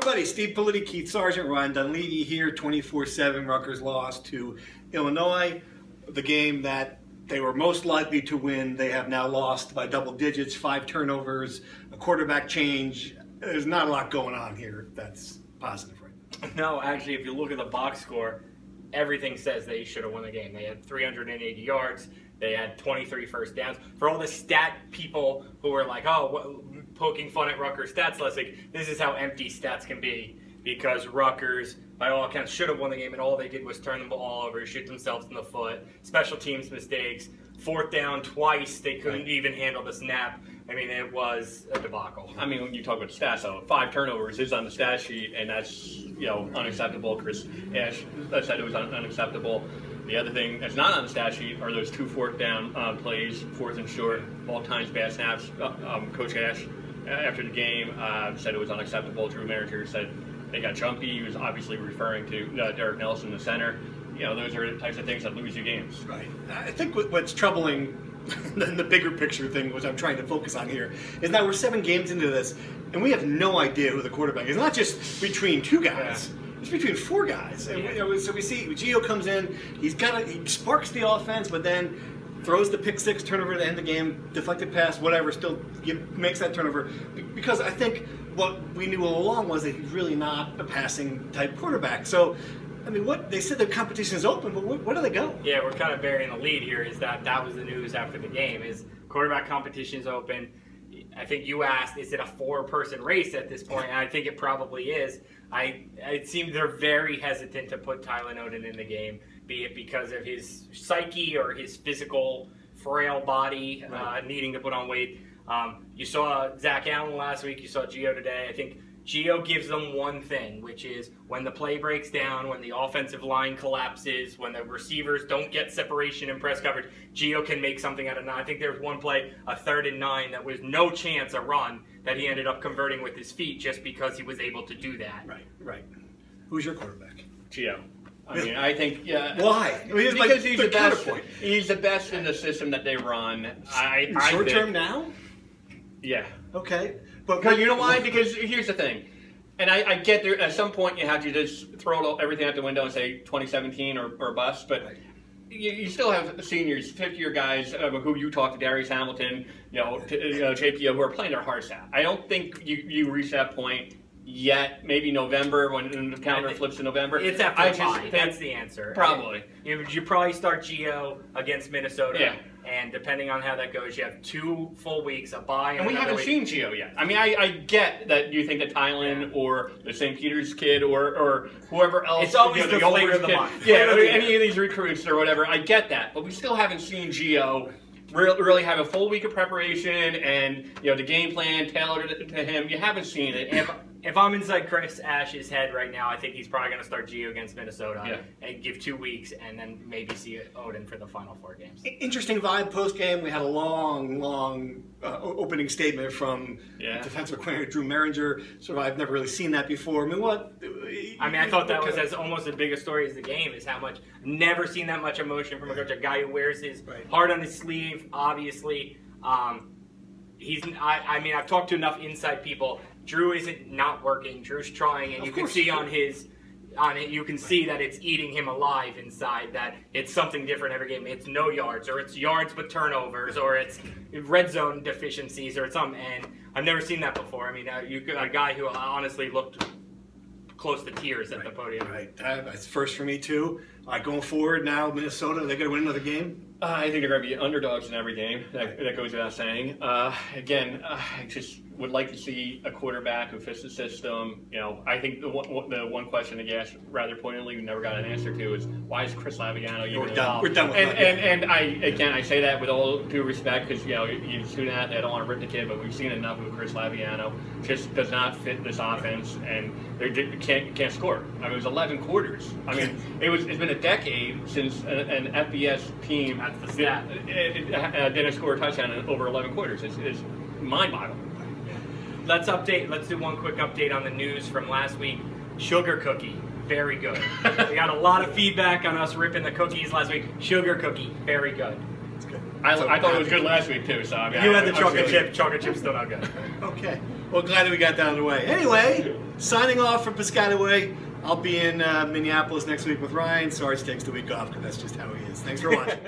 everybody, Steve Politi, Keith Sargeant, Ryan Dunleavy here, 24/7. Rutgers lost to Illinois, the game that they were most likely to win. They have now lost by double digits, 5 turnovers, a quarterback change. There's not a lot going on here that's positive right now. No, actually, if you look at the box score, everything says they should have won the game. They had 380 yards. They had 23 first downs. For all the stat people who were like, poking fun at Rutgers stats last week, this is how empty stats can be, because Rutgers, by all accounts, should have won the game, and all they did was turn the ball over, shoot themselves in the foot, special teams mistakes, 4th down twice, they couldn't even handle the snap. I mean, it was a debacle. I mean, when you talk about stats, though, 5 turnovers is on the stat sheet, and that's, unacceptable. Chris Ash said it was unacceptable. The other thing that's not on the stat sheet are those 2 4th down plays, 4th and short, all times bad snaps. Coach Ash, after the game, said it was unacceptable. Drew Merringer said they got jumpy. He was obviously referring to Derek Nelson, the center. Those are the types of things that lose you games. Right. I think what's troubling, the bigger picture thing, which I'm trying to focus on here, is that we're 7 games into this, and we have no idea who the quarterback is. Not just between 2 guys. Yeah. It's between 4 guys. And, so we see Gio comes in, he sparks the offense, but then throws the pick 6 turnover to end the game, deflected pass, whatever, still makes that turnover. Because I think what we knew all along was that he's really not a passing type quarterback. So, I mean, what they said the competition is open, but where do they go? Yeah, we're kind of burying the lead here. Is that was the news after the game? Is quarterback competition is open? I think you asked, is it a 4-person race at this point? And I think it probably is. It seems they're very hesitant to put Tyler Noden in the game, be it because of his psyche or his physical, frail body needing to put on weight. You saw Zach Allen last week. You saw Gio today. I think Gio gives them one thing, which is when the play breaks down, when the offensive line collapses, when the receivers don't get separation in press coverage, Gio can make something out of 9. I think there was one play, a 3rd and 9, that was no chance a run that he ended up converting with his feet just because he was able to do that. Right. Who's your quarterback? Gio. I mean, I think, Why? Because he's the best. He's the best in the system that they run. Short term now? Yeah. Okay. But you know why? Because here's the thing. And I get there, at some point you have to just throw everything out the window and say 2017 or bust. But you still have seniors, 50-year guys who you talk to, Darius Hamilton, JPO, who are playing their hearts out. I don't think you reach that point yet. Maybe November, when the calendar flips to November. It's after the bye. That's the answer. Probably. You probably start Gio against Minnesota. Yeah. And depending on how that goes, you have 2 full weeks, a bye, and we haven't seen Gio yet. I mean, I get that you think that Tylen or the St. Peter's kid or whoever else. It's always the flavor of the month. Yeah, any of these recruits or whatever. I get that, but we still haven't seen Gio really have a full week of preparation and the game plan tailored to him. You haven't seen it. If I'm inside Chris Ash's head right now, I think he's probably going to start Gio against Minnesota and give 2 weeks and then maybe see Odin for the final 4 games. Interesting vibe post-game. We had a long opening statement from defensive coordinator Drew Merringer. I've never really seen that before. I thought that was almost as big a story as the game, is how much, never seen that much emotion from a coach, a guy who wears his heart on his sleeve, obviously. I've talked to enough inside people. Drew isn't not working. Drew's trying, and you can see you can see that it's eating him alive inside, that it's something different every game. It's no yards, or it's yards with turnovers, or it's red zone deficiencies, or it's something. And I've never seen that before. I mean, a guy who honestly looked close to tears at the podium. Right. That's first for me, too. Going forward now, Minnesota, are they going to win another game? I think they're going to be underdogs in every game. That goes without saying. I just would like to see a quarterback who fits the system. I think the one question that you asked rather pointedly we never got an answer to is, why is Chris Laviano even involved? We're done with that. And I say that with all due respect, because you student athlete, I don't want to rip the kid, but we've seen enough of Chris Laviano. Just does not fit this offense, and they can't score. I mean, it was 11 quarters. I mean, it's been a decade since an FBS team didn't score a touchdown in over 11 quarters. It's mind-boggling. Let's do one quick update on the news from last week. Sugar cookie, very good. We got a lot of feedback on us ripping the cookies last week. Sugar cookie, very good. I thought it was good last week too. So you had the chocolate chip. Chocolate chip's still not good. Okay. Well, glad that we got that out of the way. Anyway, signing off from Piscataway. I'll be in Minneapolis next week with Ryan. Sarge takes the week off because that's just how he is. Thanks for watching.